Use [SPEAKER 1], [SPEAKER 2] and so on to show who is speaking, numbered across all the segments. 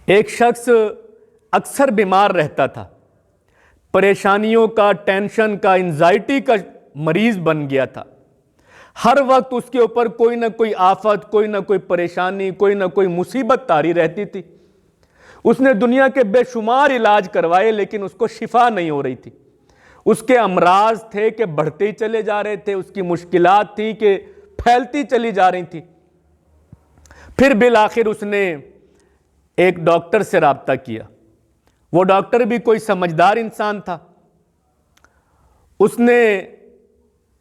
[SPEAKER 1] ایک شخص اکثر بیمار رہتا تھا، پریشانیوں کا، ٹینشن کا، انزائٹی کا مریض بن گیا تھا۔ ہر وقت اس کے اوپر کوئی نہ کوئی آفت، کوئی نہ کوئی پریشانی، کوئی نہ کوئی مصیبت طاری رہتی تھی۔ اس نے دنیا کے بے شمار علاج کروائے لیکن اس کو شفا نہیں ہو رہی تھی۔ اس کے امراض تھے کہ بڑھتے ہی چلے جا رہے تھے، اس کی مشکلات تھیں کہ پھیلتی چلی جا رہی تھی۔ پھر بالآخر اس نے ایک ڈاکٹر سے رابطہ کیا۔ وہ ڈاکٹر بھی کوئی سمجھدار انسان تھا۔ اس نے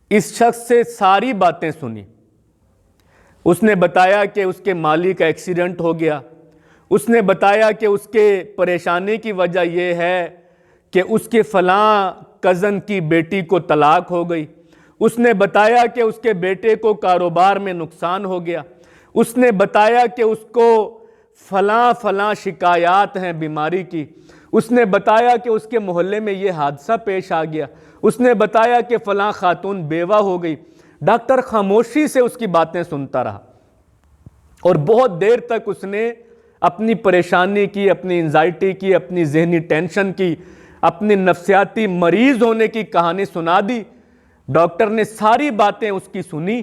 [SPEAKER 1] اس شخص سے ساری باتیں سنی۔ اس نے بتایا کہ اس کے مالی کا ایکسیڈنٹ ہو گیا۔ اس نے بتایا کہ اس کے پریشانی کی وجہ یہ ہے کہ اس کے فلاں کزن کی بیٹی کو طلاق ہو گئی۔ اس نے بتایا کہ اس کے بیٹے کو کاروبار میں نقصان ہو گیا۔ اس نے بتایا کہ اس کو فلاں شکایات ہیں بیماری کی۔ اس نے بتایا کہ اس کے محلے میں یہ حادثہ پیش آ گیا۔ اس نے بتایا کہ فلاں خاتون بیوہ ہو گئی۔ ڈاکٹر خاموشی سے اس کی باتیں سنتا رہا اور بہت دیر تک اس نے اپنی پریشانی کی، اپنی انزائٹی کی، اپنی ذہنی ٹینشن کی، اپنی نفسیاتی مریض ہونے کی کہانی سنا دی۔ ڈاکٹر نے ساری باتیں اس کی سنی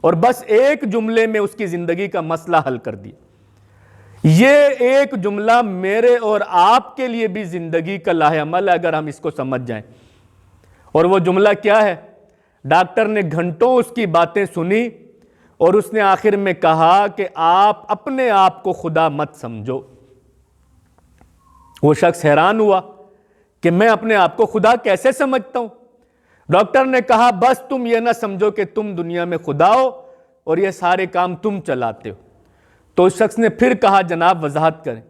[SPEAKER 1] اور بس ایک جملے میں اس کی زندگی کا مسئلہ حل کر دیا۔ یہ ایک جملہ میرے اور آپ کے لیے بھی زندگی کا لاہ عمل ہے اگر ہم اس کو سمجھ جائیں۔ اور وہ جملہ کیا ہے؟ ڈاکٹر نے گھنٹوں اس کی باتیں سنی اور اس نے آخر میں کہا کہ آپ اپنے آپ کو خدا مت سمجھو۔ وہ شخص حیران ہوا کہ میں اپنے آپ کو خدا کیسے سمجھتا ہوں؟ ڈاکٹر نے کہا بس تم یہ نہ سمجھو کہ تم دنیا میں خدا ہو اور یہ سارے کام تم چلاتے ہو۔ تو اس شخص نے پھر کہا جناب وضاحت کریں۔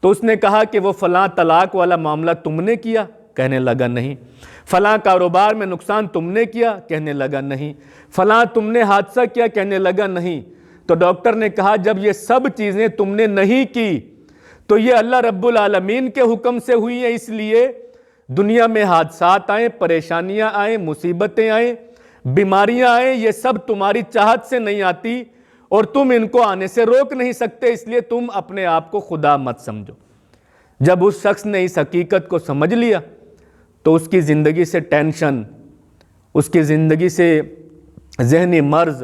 [SPEAKER 1] تو اس نے کہا کہ وہ فلاں طلاق والا معاملہ تم نے کیا؟ کہنے لگا نہیں۔ فلاں کاروبار میں نقصان تم نے کیا؟ کہنے لگا نہیں۔ فلاں تم نے حادثہ کیا؟ کہنے لگا نہیں۔ تو ڈاکٹر نے کہا جب یہ سب چیزیں تم نے نہیں کی تو یہ اللہ رب العالمین کے حکم سے ہوئی ہیں، اس لیے دنیا میں حادثات آئیں، پریشانیاں آئیں، مصیبتیں آئیں، بیماریاں آئیں، یہ سب تمہاری چاہت سے نہیں آتی اور تم ان کو آنے سے روک نہیں سکتے، اس لیے تم اپنے آپ کو خدا مت سمجھو۔ جب اس شخص نے اس حقیقت کو سمجھ لیا تو اس کی زندگی سے ٹینشن، اس کی زندگی سے ذہنی مرض،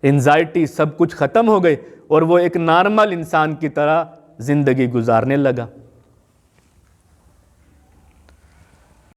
[SPEAKER 1] انزائٹی سب کچھ ختم ہو گئی اور وہ ایک نارمل انسان کی طرح زندگی گزارنے لگا۔